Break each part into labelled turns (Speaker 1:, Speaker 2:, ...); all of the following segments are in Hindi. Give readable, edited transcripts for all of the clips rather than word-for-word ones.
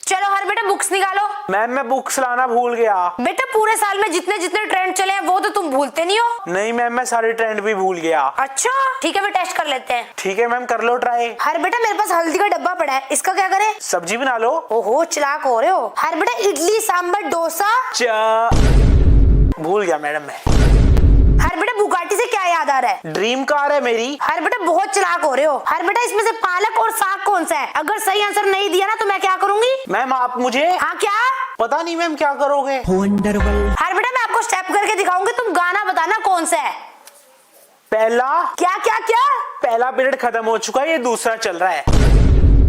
Speaker 1: चलो हर बेटा बुक्स निकालो।
Speaker 2: मैम मैं बुक्स लाना भूल गया।
Speaker 1: बेटा पूरे साल में जितने जितने ट्रेंड चले हैं वो तो तुम भूलते नहीं हो।
Speaker 2: नहीं मैम मैं सारे ट्रेंड भी भूल गया।
Speaker 1: अच्छा ठीक है, फिर टेस्ट कर लेते हैं।
Speaker 2: ठीक है मैम कर लो ट्राई।
Speaker 1: हर बेटा मेरे पास हल्दी का डब्बा पड़ा है, इसका क्या करें?
Speaker 2: सब्जी बना लो।
Speaker 1: ओहो चालाक हो रहे हो। हर बेटा इडली सांभर डोसा।
Speaker 2: भूल गया मैडम मैं।
Speaker 1: हर बेटा बुगाटी से क्या याद आ रहा है?
Speaker 2: ड्रीम कार है मेरी।
Speaker 1: हर बेटा बहुत चालाक हो रहे हो। हर बेटा इसमें से पालक और साग कौन सा है? अगर सही आंसर नहीं दिया ना तो मैं क्या करूंगी?
Speaker 2: मैम आप मुझे।
Speaker 1: हाँ क्या?
Speaker 2: पता नहीं मैम क्या करोगे।
Speaker 1: हर बेटा मैं आपको स्टेप करके दिखाऊंगी, तुम गाना बताना कौन सा है।
Speaker 2: पहला।
Speaker 1: क्या क्या क्या?
Speaker 2: पहला पीरियड खत्म हो चुका है, ये दूसरा चल रहा है।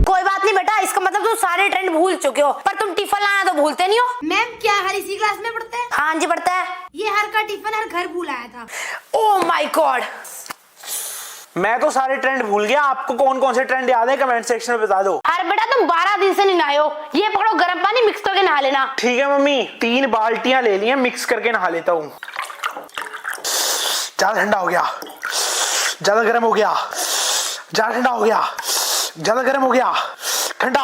Speaker 1: कोई बात नहीं बेटा, इसका मतलब तुम सारे ट्रेंड भूल चुके हो, पर तुम टिफिन लाना तो भूलते नहीं हो।
Speaker 3: मैम क्या हर इसी क्लास में पढ़ते हैं?
Speaker 1: हाँ जी पढ़ता है।
Speaker 3: ये हर का टिफिन हर घर भूल आया था।
Speaker 1: Oh my God.
Speaker 2: मैं तो सारे ट्रेंड भूल गया। आपको कौन कौन से ट्रेंड याद है कमेंट सेक्शन में बता दो।
Speaker 1: हर बेटा तुम 12 दिन से नहीं नहाए हो, ये पकड़ो गर्म पानी मिक्स करके नहा लेना।
Speaker 2: ठीक है मम्मी, 3 बाल्टियां ले ली हैं, मिक्स करके नहा लेता हूँ। ज्यादा ठंडा हो गया, ज्यादा गर्म हो गया, ज्यादा ठंडा हो गया, ज्यादा गर्म हो गया, ठंडा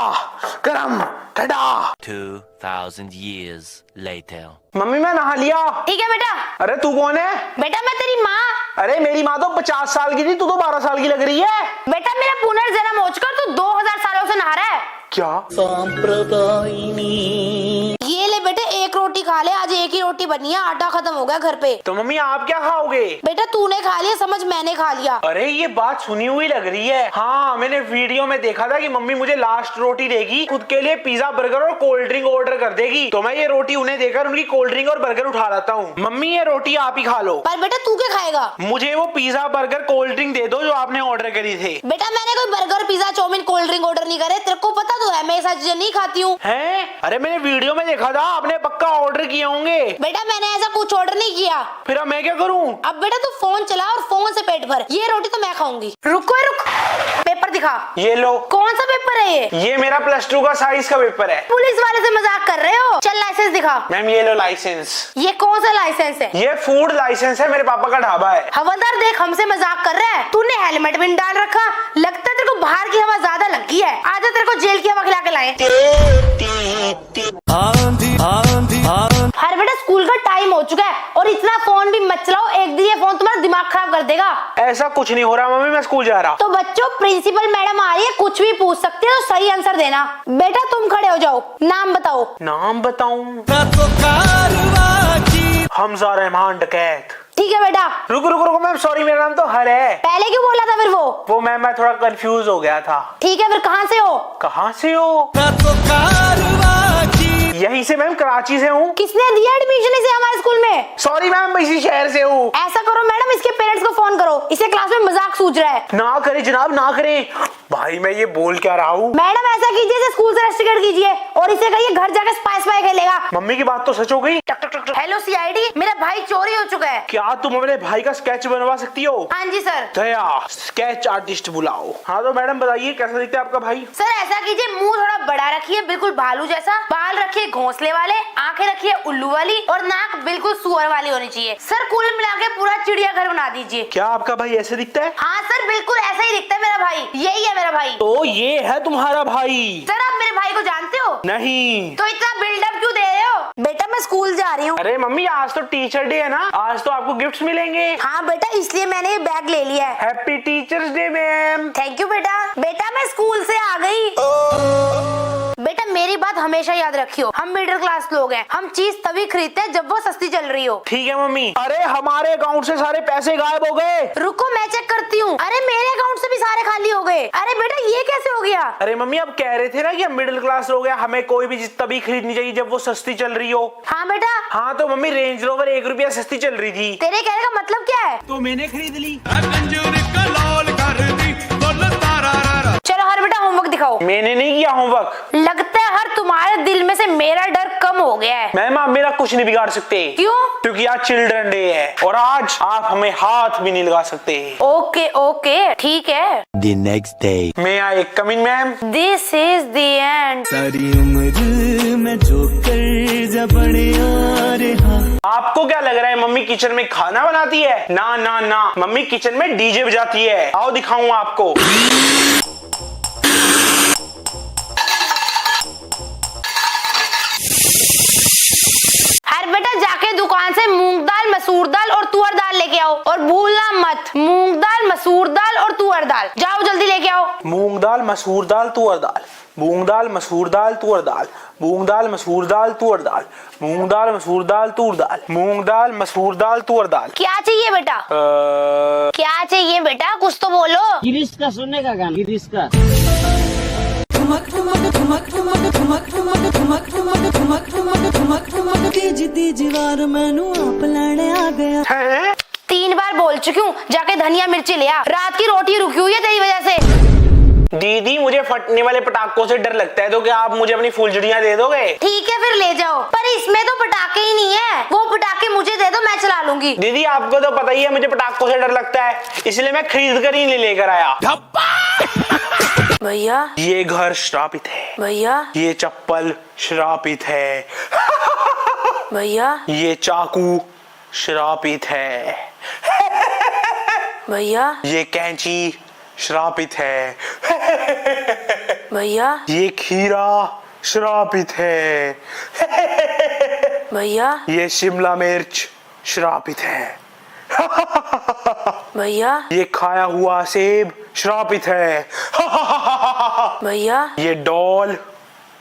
Speaker 2: गर्म ठंडा।
Speaker 4: 2000 years later.
Speaker 2: मम्मी मैं नहा लिया।
Speaker 1: ठीक है बेटा।
Speaker 2: अरे तू कौन है?
Speaker 1: बेटा मैं तेरी माँ।
Speaker 2: अरे मेरी माँ तो 50 साल की थी, तू तो 12 साल की लग रही है।
Speaker 1: बेटा मेरा पुनर्जन्म हो चुका, तू 2000 सालों से नहा रहा है।
Speaker 2: क्या?
Speaker 1: ये ले बेटे, एक रोटी खा ले, आज एक ही रोटी बनी है, आटा खत्म हो गया घर पे।
Speaker 2: तो मम्मी आप क्या खाओगे?
Speaker 1: बेटा तूने खा लिया समझ, मैंने खा लिया।
Speaker 2: अरे ये बात सुनी हुई लग रही है। हाँ मैंने वीडियो में देखा था कि मम्मी मुझे लास्ट रोटी देगी, खुद के लिए पिज्जा बर्गर और कोल्ड ड्रिंक ऑर्डर कर देगी, तो मैं ये रोटी उन्हें देकर उनकी कोल्ड ड्रिंक और बर्गर उठा लाता हूँ। मम्मी ये रोटी आप ही खा लो।
Speaker 1: पर बेटा तू क्या खाएगा?
Speaker 2: मुझे वो पिज्जा बर्गर कोल्ड ड्रिंक दे दो जो आपने ऑर्डर करी थे।
Speaker 1: बेटा मैंने कोई burger pizza chow mein cold drink order नहीं करे, तेरे को पता तो है मैं ऐसा चीजें नहीं खाती हूँ।
Speaker 2: हैं? अरे मैंने वीडियो में देखा था, आपने पक्का ऑर्डर किए होंगे।
Speaker 1: बेटा मैंने ऐसा कुछ ऑर्डर नहीं किया।
Speaker 2: फिर अब मैं क्या करूँ?
Speaker 1: अब बेटा तू फोन चला और फोन से पेट भर, ये रोटी तो मैं खाऊंगी। रुको रुक, पेपर दिखा।
Speaker 2: ये लो।
Speaker 1: कौन सा पेपर है ये?
Speaker 2: ये मेरा +2 का साइंस का पेपर है।
Speaker 1: पुलिस वाले से मजाक कर रहे हो? चल लाइसेंस दिखा।
Speaker 2: मैम ये लो लाइसेंस।
Speaker 1: ये कौन सा लाइसेंस है?
Speaker 2: ये फूड लाइसेंस है, मेरे पापा का ढाबा है।
Speaker 1: हवलदार देख हमसे मजाक कर रहा है, तूने हेलमेट भी नहीं डाल रखा, लगता है तेरे को बाहर की हवा ज्यादा लगी है। आजा तेरे को जेल की हवा खिला के लाए। हर बेटा स्कूल का टाइम हो चुका है और इतना फोन भी मत चलाओ, एक दिन ये फोन तुम्हारा दिमाग खराब कर देगा।
Speaker 2: ऐसा कुछ नहीं हो रहा मम्मी, मैं स्कूल जा रहा।
Speaker 1: तो बच्चों प्रिंसिपल मैडम आ रही है, कुछ भी पूछ सकते हो, सही आंसर देना। बेटा तुम खड़े हो जाओ, नाम बताओ।
Speaker 2: नाम बताऊं? हमजा रहमान डकैत।
Speaker 1: ठीक है बेटा।
Speaker 2: रुको रुको रुको मैम, सॉरी मेरा नाम तो हर है।
Speaker 1: पहले क्यों बोला था फिर वो
Speaker 2: मैम मैं थोड़ा कंफ्यूज हो गया था।
Speaker 1: ठीक है फिर कहाँ से हो?
Speaker 2: कहाँ से हो? यहीं से मैम, कराची से हूँ।
Speaker 1: किसने दिया एडमिशन इसे हमारे स्कूल में?
Speaker 2: सॉरी मैम मैं इसी शहर से हूँ।
Speaker 1: ऐसा करो मैडम, इसके पेरेंट्स को फोन करो, इसे क्लास में मजाक सूझ रहा है।
Speaker 2: ना करे जनाब ना करे। भाई मैं ये बोल क्या रहा हूँ।
Speaker 1: मैडम ऐसा कीजिए, इसे स्कूल से रेस्ट्रिकेट कीजिए और इसे कहिए घर जाकर स्पाई स्पाई खेलेगा।
Speaker 2: मम्मी की बात तो सच हो गई।
Speaker 1: हेलो सीआईडी, मेरा भाई चोरी हो चुका है।
Speaker 2: क्या तुम अपने भाई का स्केच बनवा सकती हो?
Speaker 1: हाँ जी सर।
Speaker 2: दया स्केच आर्टिस्ट बुलाओ। हाँ तो मैडम बताइए कैसा दिखता है आपका भाई?
Speaker 1: सर ऐसा कीजिए, मुंह थोड़ा बड़ा रखिए बिल्कुल भालू जैसा, बाल रखिए घोंसले वाले, आंखें रखिए उल्लू वाली और नाक बिल्कुल सुअर वाली होनी चाहिए। सर कुल मिला के पूरा चिड़ियाघर बना दीजिए।
Speaker 2: क्या आपका भाई ऐसे दिखता है?
Speaker 1: हाँ सर बिल्कुल ऐसा ही दिखता है मेरा भाई, यही है मेरा भाई।
Speaker 2: तो ये है तुम्हारा भाई?
Speaker 1: सर आप मेरे भाई को जानते हो?
Speaker 2: नहीं।
Speaker 1: तो इतना बिल्डअप क्यों दे रहे हो? बेटा मैं स्कूल जा रही हूँ।
Speaker 2: अरे मम्मी आज तो टीचर डे है ना, आज तो आपको गिफ्ट्स मिलेंगे।
Speaker 1: हाँ बेटा इसलिए मैंने ये बैग ले लिया है।
Speaker 2: Happy teachers day ma'am.
Speaker 1: Thank you बेटा। बेटा मैं स्कूल से आ गई। बेटा मेरी बात हमेशा याद रखियो, हम मिडिल क्लास लोग हैं, हम चीज तभी खरीदते हैं जब वो सस्ती चल रही हो।
Speaker 2: ठीक है मम्मी। अरे हमारे अकाउंट से सारे पैसे गायब हो गए।
Speaker 1: रुको मैं चेक करती हूँ। अरे मेरे अकाउंट से भी सारे खाली हो गए। अरे बेटा ये कैसे हो गया?
Speaker 2: अरे मम्मी आप कह रहे थे ना कि हम मिडिल क्लास लोग हैं, हमें कोई भी चीज तभी खरीदनी चाहिए जब वो सस्ती चल रही हो।
Speaker 1: हाँ बेटा।
Speaker 2: हाँ तो मम्मी रेंज रोवर 1 रुपया सस्ती चल रही थी।
Speaker 1: तेरे कहने का मतलब क्या है?
Speaker 2: तो मैंने खरीद ली।
Speaker 1: चलो हर बेटा होमवर्क दिखाओ।
Speaker 2: मैंने नहीं किया होमवर्क।
Speaker 1: लगता है हर तुम्हारे दिल में से मेरा डर कम हो गया है।
Speaker 2: मैम आप मेरा कुछ नहीं बिगाड़ सकते।
Speaker 1: क्यों?
Speaker 2: क्योंकि आज चिल्ड्रन डे है और आज आप हमें हाथ भी नहीं लगा सकते।
Speaker 1: ओके ओके ठीक है।
Speaker 4: The next day.
Speaker 2: May I come in ma'am.
Speaker 1: This is the end.
Speaker 5: सारी उम्र मैं जो कर जा बड़े आ रहा।
Speaker 2: आपको क्या लग रहा है मम्मी किचन में खाना बनाती है? ना ना ना, मम्मी किचन में डीजे बजाती है। आओ दिखाऊं आपको।
Speaker 1: मसूर दाल और तुअर दाल लेके आओ, और भूलना मत मूंग दाल, मसूर दाल और तुअर दाल। जाओ जल्दी लेके आओ।
Speaker 2: मूंग दाल, मसूर दाल, तुअर दाल, मूंग दाल, मसूर दाल, तुअर दाल, मूंग दाल, मसूर दाल, तुअर दाल, मूंग दाल, मसूर दाल, तुअर दाल, मूंग दाल, मसूर दाल, तुअर दाल।
Speaker 1: क्या चाहिए बेटा? क्या चाहिए बेटा, कुछ तो बोलो।
Speaker 6: गिरीश का सुनने का गाना, गिरीश का।
Speaker 5: दीवार मैनू आप लैने आ गया।
Speaker 2: हैं?
Speaker 1: 3 बार बोल चुकी हूँ, जाके धनिया मिर्ची ले आ। रात की रोटी रुकी हुई है तेरी वजह से।
Speaker 2: दीदी मुझे फटने वाले पटाखों से डर लगता है, तो क्या आप मुझे अपनी फुलझड़ियाँ दे दोगे?
Speaker 1: ठीक है फिर ले जाओ, पर इसमें तो पटाखे ही नहीं है। वो पटाखे मुझे दे दो, मैं चला लूंगी।
Speaker 2: दीदी आपको तो पता ही है मुझे पटाखों से डर लगता है, इसलिए मैं खरीद कर ही नहीं लेकर आया।
Speaker 1: भैया,
Speaker 2: ये घर श्रापित है।
Speaker 1: भैया,
Speaker 2: ये चप्पल श्रापित है।
Speaker 1: भैया,
Speaker 2: ये चाकू श्रापित है।
Speaker 1: भैया,
Speaker 2: ये कैंची श्रापित है।
Speaker 1: भैया,
Speaker 2: ये खीरा श्रापित है।
Speaker 1: भैया,
Speaker 2: ये शिमला मिर्च श्रापित है।
Speaker 1: भैया,
Speaker 2: ये खाया हुआ सेब श्रापित है।
Speaker 1: भैया,
Speaker 2: ये डॉल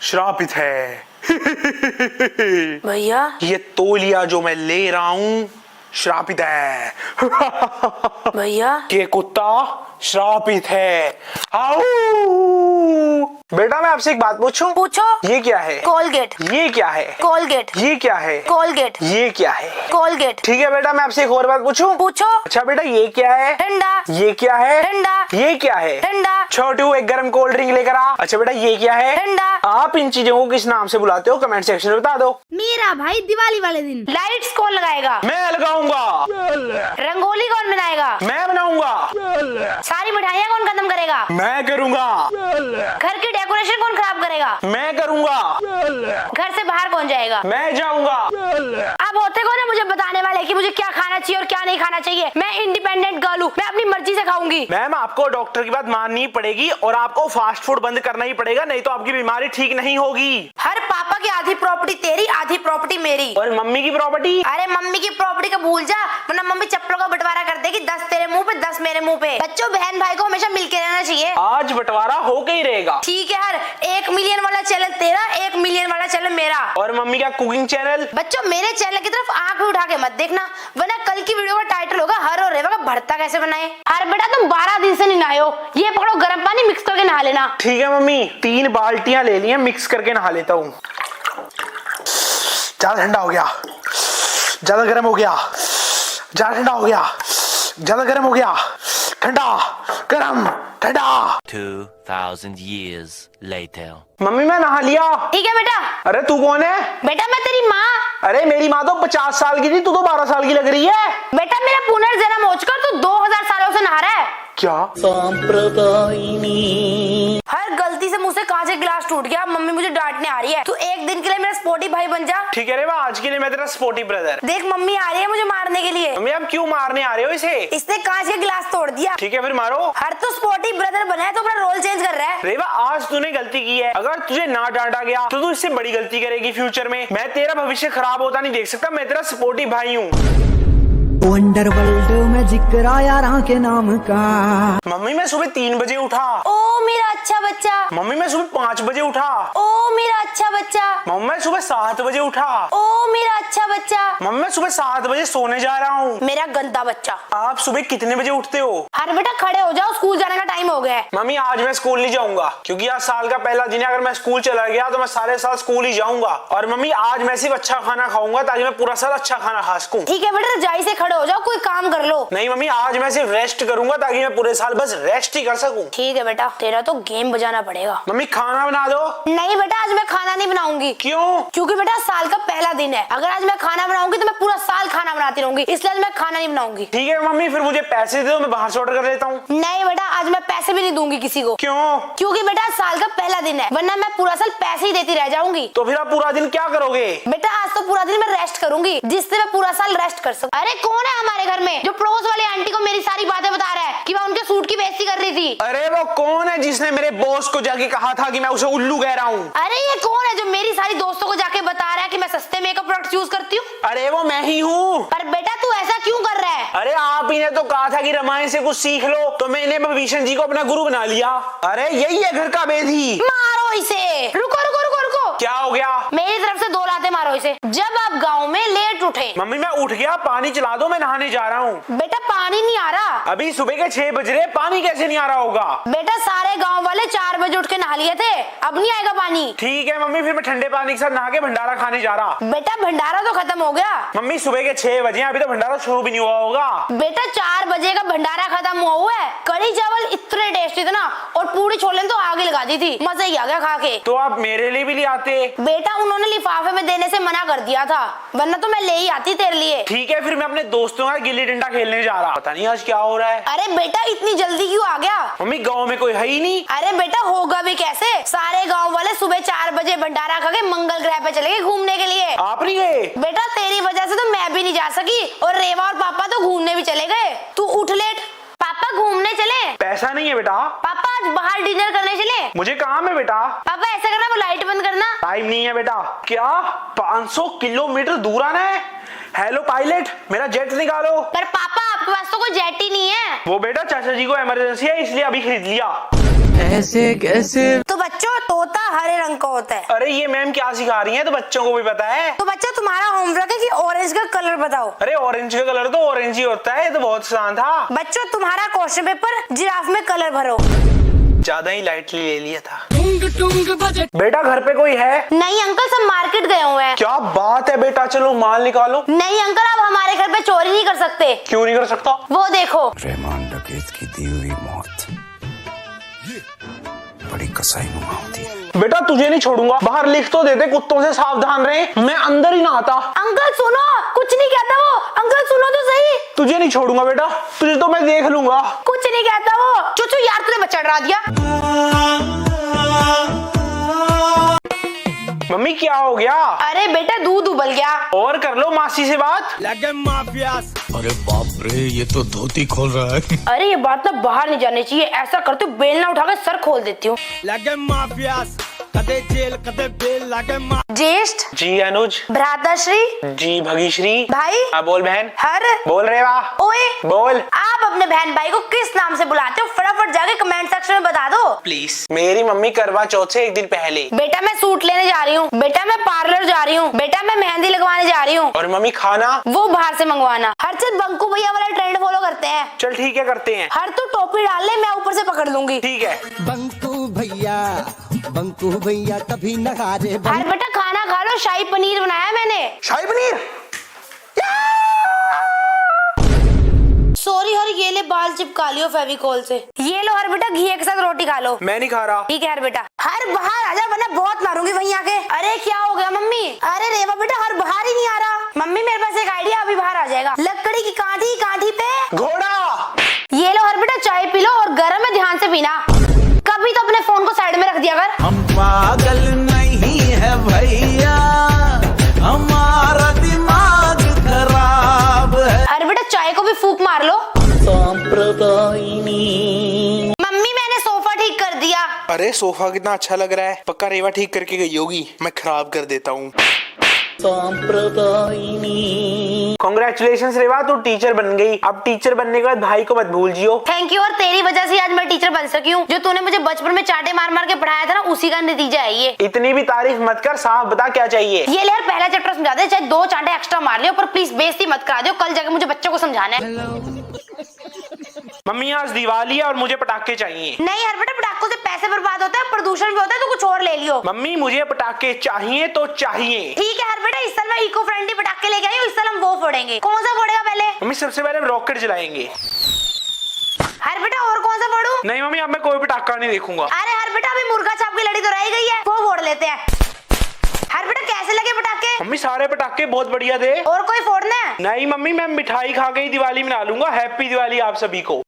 Speaker 2: श्रापित है।
Speaker 1: भैया,
Speaker 2: ये तौलिया जो मैं ले रहा हूँ श्रापित है।
Speaker 1: भैया,
Speaker 2: ये कुत्ता श्रापित है। आऊ! बेटा मैं आपसे एक बात पूछूं?
Speaker 1: पूछो।
Speaker 2: ये क्या है?
Speaker 1: कोलगेट।
Speaker 2: ये क्या है?
Speaker 1: कोलगेट।
Speaker 2: ये क्या है?
Speaker 1: कोलगेट।
Speaker 2: ये क्या है?
Speaker 1: कोलगेट।
Speaker 2: ठीक है बेटा, मैं आपसे एक और बात पूछूं?
Speaker 1: पूछो।
Speaker 2: अच्छा बेटा, ये क्या है?
Speaker 1: ठंडा।
Speaker 2: ये क्या है?
Speaker 1: ठंडा।
Speaker 2: ये क्या है?
Speaker 1: ठंडा।
Speaker 2: छोटू एक गर्म कोल्ड ड्रिंक लेकर आ। अच्छा बेटा, ये क्या है?
Speaker 1: ठंडा।
Speaker 2: आप इन चीजों को किस नाम से बुलाते हो? कमेंट सेक्शन में बता दो।
Speaker 3: मेरा भाई दिवाली वाले दिन।
Speaker 1: लाइट्स कौन लगाएगा?
Speaker 2: मैं लगाऊंगा।
Speaker 1: रंगोली कौन बनाएगा?
Speaker 2: मैं बनाऊंगा।
Speaker 1: सारी मिठाइयाँ कौन खत्म करेगा?
Speaker 2: मैं करूंगा।
Speaker 1: घर की डेकोरेशन कौन खराब करेगा?
Speaker 2: मैं करूंगा।
Speaker 1: घर से बाहर कौन जाएगा?
Speaker 2: मैं जाऊंगा।
Speaker 1: आप होते कौन है मुझे बताने वाले कि मुझे क्या खाना चाहिए और क्या नहीं खाना चाहिए? मैं इंडिपेंडेंट गर्ल हूँ, मैं अपनी मर्जी से खाऊंगी।
Speaker 2: मैम आपको डॉक्टर की बात माननी पड़ेगी और आपको फास्ट फूड बंद करना ही पड़ेगा, नहीं तो आपकी बीमारी ठीक नहीं होगी।
Speaker 1: हर पापा की आधी प्रॉपर्टी तेरी, आधी प्रॉपर्टी मेरी।
Speaker 2: और मम्मी की प्रॉपर्टी?
Speaker 1: अरे मम्मी की प्रॉपर्टी का भूल जा, वरना मम्मी चप्पलों का बंटवारा कर देगी, 10 तेरे मुंह पे 10 मेरे मुंह पे। बच्चों बहन भाई को हमेशा मिलके रहना चाहिए।
Speaker 2: आज बंटवारा होके ही रहेगा।
Speaker 1: ठीक है, हर 1 मिलियन वाला चैनल तेरा, 1 मिलियन वाला चैनल मेरा।
Speaker 2: और मम्मी का कुकिंग चैनल?
Speaker 1: बच्चों मेरे चैनल की तरफ आंख भी उठा के मत देखना, वरना कल की वीडियो का टाइटल होगा हर और रेवा का भरता कैसे बनाए। अरे बेटा तुम 12 दिन से नहीं नहाए हो, ये पकड़ो गर्म पानी मिक्स करके नहा लेना।
Speaker 2: ठीक है मम्मी, 3 बाल्टियां ले ली हैं, मिक्स करके नहा लेता हूँ। ज्यादा ठंडा हो गया, ज्यादा गर्म हो गया, ज्यादा ठंडा हो गया, ज्यादा गर्म हो गया, ठंडा गर्म ठंडा।
Speaker 4: 2,000 years later.
Speaker 2: मम्मी मैं नहा लिया।
Speaker 1: ठीक है बेटा।
Speaker 2: अरे तू कौन है?
Speaker 1: बेटा मैं तेरी माँ।
Speaker 2: अरे मेरी माँ तो 50 साल की थी, तू तो 12 साल की लग रही है।
Speaker 1: बेटा मेरा पुनर्जन्म हो चुका, तू 2000 सालों से नहा रहा है।
Speaker 2: क्या?
Speaker 1: हर गलती से मुझसे कांच का गिलास टूट गया, मम्मी मुझे डांटने आ रही है। तू एक दिन के लिए मेरा स्पोर्टी भाई बन जा।
Speaker 2: ठीक है रे, आज के लिए मैं तेरा स्पोर्टी ब्रदर।
Speaker 1: देख मम्मी आ रही है मुझे मारने के लिए।
Speaker 2: मम्मी आप क्यों मारने आ रहे हो इसे?
Speaker 1: इसने कांच का गिलास तोड़ दिया।
Speaker 2: ठीक है फिर मारो।
Speaker 1: हर तो स्पोर्टी ब्रदर बना है तो अपना रोल चेंज कर रहा है।
Speaker 2: रेवा आज तूने गलती की है, अगर तुझे ना डांटा गया तो तू इससे बड़ी गलती करेगी फ्यूचर में। मैं तेरा भविष्य खराब होता नहीं देख सकता, मैं तेरा सपोर्टी भाई हूँ।
Speaker 5: वंडरवर्ल्ड में जिक्र आया राह के नाम का।
Speaker 2: मम्मी मैं सुबह 3 बजे उठा।
Speaker 1: ओ मेरा अच्छा बच्चा।
Speaker 2: मम्मी मैं सुबह 5 बजे उठा।
Speaker 1: ओ मेरा अच्छा बच्चा।
Speaker 2: मम्मी मैं सुबह 7 बजे उठा।
Speaker 1: ओ मेरा अच्छा बच्चा।
Speaker 2: मम्मी मैं सुबह 7 बजे सोने जा रहा हूँ।
Speaker 1: मेरा गंदा बच्चा।
Speaker 2: आप सुबह कितने बजे उठते हो?
Speaker 1: अरे बेटा खड़े हो जाओ, स्कूल जाने का टाइम हो गया है।
Speaker 2: मम्मी आज मैं स्कूल नहीं जाऊंगा, क्योंकि आज साल का पहला दिन है। अगर मैं स्कूल चला गया तो मैं सारे साल स्कूल ही जाऊंगा। और मम्मी आज मैं सिर्फ अच्छा खाना खाऊंगा ताकि मैं पूरा साल अच्छा खाना खा सकूं।
Speaker 1: ठीक है बेटा, रजाई से खड़े हो जाओ, कोई काम कर लो।
Speaker 2: नहीं मम्मी, आज मैं सिर्फ रेस्ट करूंगा ताकि मैं पूरे साल बस रेस्ट ही कर सकूं।
Speaker 1: ठीक है बेटा, तेरा तो गेम बजाना पड़ेगा।
Speaker 2: मम्मी खाना बना दो।
Speaker 1: नहीं बेटा, आज मैं खाना नहीं बनाऊंगी।
Speaker 2: क्यों?
Speaker 1: क्योंकि बेटा साल का पहला दिन है, अगर आज मैं खाना बनाऊंगी तो मैं पूरा साल खाना बनाती रहूंगी, इसलिए आज मैं खाना नहीं बनाऊंगी।
Speaker 2: ठीक है मम्मी, फिर मुझे पैसे दे दो, मैं बाहर से ऑर्डर कर लेता हूँ।
Speaker 1: नहीं बेटा, आज मैं पैसे भी नहीं दूंगी किसी को।
Speaker 2: क्यों?
Speaker 1: क्योंकि बेटा साल का पहला दिन है, वरना मैं पूरा साल पैसे ही देती रह जाऊंगी।
Speaker 2: तो फिर आप पूरा दिन क्या करोगे?
Speaker 1: बेटा आज तो पूरा दिन मैं रेस्ट करूंगी, जिससे मैं पूरा साल रेस्ट कर सकूं। अरे कौन है हमारे घर में जो पड़ोस वाले आंटी को मेरी सारी बातें बता रहा है कि मैं उनके सूट की बेइज्जती कर रही थी?
Speaker 2: अरे वो कौन है जिसने मेरे बॉस को जाके कहा था कि मैं उसे उल्लू कह रहा हूँ?
Speaker 1: अरे ये कौन है जो मेरी सारी दोस्तों को जाके बता रहा है कि मैं सस्ते मेकअप प्रोडक्ट्स यूज करती हूँ?
Speaker 2: अरे वो मैं ही हूँ।
Speaker 1: पर बेटा तू क्यों कर रहा है?
Speaker 2: अरे आप ही ने तो कहा था कि रामायण से कुछ सीख लो, तो मैंने विभीषण जी को अपना गुरु बना लिया। अरे यही है घर का बेधी।
Speaker 1: मारो इसे। रुको रुको रुको रुको।
Speaker 2: क्या हो गया?
Speaker 1: मेरी तरफ से 2 लाते मारो इसे। जब आप गांव में लेट उठे।
Speaker 2: मम्मी मैं उठ गया, पानी चला दो, मैं नहाने जा रहा हूँ।
Speaker 1: बेटा पानी नहीं आ रहा।
Speaker 2: अभी सुबह के 6 बज रहे, पानी कैसे नहीं आ रहा होगा?
Speaker 1: बेटा सारे गांव वाले 4 बजे उठ के नहा लिए थे, अब नहीं आएगा पानी।
Speaker 2: ठीक है मम्मी, फिर मैं ठंडे पानी के साथ नहा के भंडारा खाने जा रहा।
Speaker 1: बेटा भंडारा तो खत्म हो गया।
Speaker 2: मम्मी सुबह के 6 बजे, अभी तो भंडारा शुरू भी नहीं हुआ होगा।
Speaker 1: बेटा 4 बजे का भंडारा खत्म हुआ है। कढ़ी चावल इतने टेस्टी थे ना, और पूरी छोले ने तो आगे लगा दी थी, मजा ही आ गया खा के।
Speaker 2: तो आप मेरे लिए भी ले आते।
Speaker 1: बेटा उन्होंने लिफाफे में देने से मना कर दिया था, वरना तो मैं ले ही आती तेरे लिए।
Speaker 2: ठीक है, फिर मैं अपने दोस्तों का गिल्ली डंडा खेलने जा रहा। पता नहीं आज क्या हो रहा है।
Speaker 1: अरे बेटा इतनी जल्दी क्यों आ गया?
Speaker 2: मम्मी गाँव में कोई है ही नहीं।
Speaker 1: अरे बेटा होगा भी कैसे, सारे गांव वाले सुबह 4 बजे भंडारा खा के मंगल ग्रह पे चले गए घूमने के लिए।
Speaker 2: आप नहीं गए?
Speaker 1: बेटा तेरी वजह से तो मैं भी नहीं जा सकी, और रेवा और पापा तो घूमने भी चले गए। तू उठ लेट। पापा घूमने चले।
Speaker 2: पैसा नहीं है बेटा।
Speaker 1: पापा आज बाहर डिनर करने चले।
Speaker 2: मुझे काम है बेटा।
Speaker 1: पापा ऐसा करना, वो लाइट बंद करना।
Speaker 2: टाइम नहीं है बेटा। क्या 500 किलोमीटर दूर आना है? हेलो पायलट, मेरा जेट निकालो।
Speaker 1: पर पापा आपके पास तो कोई जेट ही नहीं है।
Speaker 2: वो बेटा चाचा जी को इमरजेंसी है, इसलिए अभी खरीद लिया।
Speaker 5: ऐसे कैसे?
Speaker 1: तो बच्चों तोता हरे रंग का होता है।
Speaker 2: अरे ये मैम क्या सिखा रही हैं, तो बच्चों को भी पता है।
Speaker 1: तो बच्चों तुम्हारा होमवर्क है कि ऑरेंज का कलर बताओ।
Speaker 2: अरे ऑरेंज का कलर तो ऑरेंज ही होता है, ये तो बहुत आसान था।
Speaker 1: बच्चों तुम्हारा क्वेश्चन पेपर जिराफ में कलर भरो।
Speaker 2: ज्यादा ही लाइटली ले लिया था। बेटा घर पे कोई है?
Speaker 1: नहीं अंकल, सब मार्केट गए हुए हैं।
Speaker 2: क्या बात है बेटा, चलो माल निकालो।
Speaker 1: नहीं अंकल, आप हमारे घर पे चोरी नहीं कर सकते।
Speaker 2: क्यों नहीं कर सकता?
Speaker 1: वो देखो।
Speaker 7: रहमान डकैत की दी हुई मौत बड़ी कसाई नुमा होती है।
Speaker 2: बेटा तुझे नहीं छोड़ूंगा, बाहर लिख तो देते कुत्तों से सावधान रहे, मैं अंदर ही ना आता।
Speaker 1: अंकल सुनो, कुछ नहीं कहता वो। अंकल सुनो तो सही।
Speaker 2: तुझे नहीं छोड़ूंगा बेटा, तुझे तो मैं देख लूंगा।
Speaker 1: कुछ नहीं कहता वो। चुचू यार तूने बच्चा डरा दिया।
Speaker 2: मम्मी क्या हो गया?
Speaker 1: अरे बेटा दूध उबल गया।
Speaker 2: और कर लो मासी से बात।
Speaker 7: अरे बाप रे, ये तो धोती खोल रहा है।
Speaker 1: अरे ये बात ना बाहर नहीं जानी चाहिए। ऐसा करते हो बेल ना उठा के सर खोल देती हूँ। ज्येष्ठ
Speaker 2: जी अनुज।
Speaker 1: भ्राताश्री
Speaker 2: जी भगीश्री।
Speaker 1: भाई।
Speaker 2: हाँ बोल बहन।
Speaker 1: हर
Speaker 2: बोल रहे वाह।
Speaker 1: ओए
Speaker 2: बोल।
Speaker 1: आप अपने बहन भाई को किस नाम से बुलाते हो? फटाफट जाके कमेंट सेक्शन में बता दो
Speaker 2: प्लीज। मेरी मम्मी करवा चौथ से 1 दिन पहले।
Speaker 1: बेटा मैं सूट लेने जा रही हूँ। बेटा मैं पार्लर जा रही हूँ। बेटा मैं मेहंदी लगवाने जा रही हूँ।
Speaker 2: और मम्मी खाना?
Speaker 1: वो बाहर से मंगवाना। हर्षित बंकू भैया वाला ट्रेंड फॉलो करते हैं।
Speaker 2: चल ठीक है करते हैं।
Speaker 1: हर तू टोपी डाल ले, मैं ऊपर से पकड़ लूंगी।
Speaker 2: ठीक है।
Speaker 5: बंकू भैया कभी न हारे।
Speaker 1: हर बेटा खाना खा लो, शाही पनीर बनाया मैंने।
Speaker 2: शाही पनीर?
Speaker 1: सॉरी हर, ये ले बाल चिपका लियो फेविकोल से। ये लो हर बेटा, घी के साथ रोटी खा लो।
Speaker 2: मैं नहीं खा रहा।
Speaker 1: ठीक है हर बेटा। हर बाहर आजा वरना बहुत मारूंगी वहीं आके। अरे क्या हो गया मम्मी? अरे रेवा बेटा हर बाहर ही नहीं आ रहा। मम्मी मेरे पास एक आइडिया, अभी बाहर आ जाएगा। लकड़ी की काठी, काठी पे
Speaker 2: घोड़ा।
Speaker 1: ये लो हर बेटा, चाय पी लो और गर्म है, ध्यान से पीना। कभी तो अपने फोन को साइड में रख दिया कर।
Speaker 5: हम पागल नहीं है भैया, हमारा दिमाग खराब है।
Speaker 1: अरे बेटा चाय को भी फूक मार लो। मम्मी मैंने सोफा ठीक कर दिया।
Speaker 2: अरे सोफा कितना अच्छा लग रहा है, पक्का रेवा ठीक करके गई होगी, मैं खराब कर देता हूँ। कांग्रेचुलेशंस रेवा, तू टीचर बन गई। अब टीचर बनने के बाद भाई को मत भूल जियो।
Speaker 1: थैंक यू, और तेरी वजह से आज मैं टीचर बन सकी हूँ। जो तूने मुझे बचपन में चांटे मार मार के पढ़ाया था ना, उसी का नतीजा है ये।
Speaker 2: इतनी भी तारीफ मत कर, साफ बता क्या चाहिए।
Speaker 1: ये ले यार, पहला चैप्टर समझा दे, चाहे 2 चांटे एक्स्ट्रा मार लियो, पर प्लीज बेइज्जती मत करा दियो। कल जाके मुझे बच्चों को समझाना है।
Speaker 2: मम्मी आज दिवाली है और मुझे पटाखे चाहिए।
Speaker 1: नहीं यार बेटा, पटाखों से पैसे बर्बाद होते हैं, प्रदूषण भी होता है, तो कुछ और ले लियो।
Speaker 2: मम्मी मुझे पटाखे चाहिए तो चाहिए।
Speaker 1: ठीक है हर बेटा, इस साल मैं इको फ्रेंडली पटाखे लेके आई हूँ। इस साल हम वो फोड़ेंगे। कौन सा फोड़ेगा पहले?
Speaker 2: मम्मी सबसे पहले हम रॉकेट जलाएंगे।
Speaker 1: हर बेटा और कौन सा फोड़ू?
Speaker 2: नहीं मम्मी, अब मैं कोई पटाखा नहीं देखूंगा।
Speaker 1: अरे हर बेटा, अभी मुर्गा छाप की लड़ी तो रह गई है, वो फोड़ लेते हैं। हर बेटा कैसे लगे पटाखे?
Speaker 2: मम्मी सारे पटाखे बहुत बढ़िया थे।
Speaker 1: और कोई फोड़ना है?
Speaker 2: नहीं मम्मी, मैं मिठाई खा के ही दिवाली मना लूंगा। हैप्पी दिवाली आप सभी को।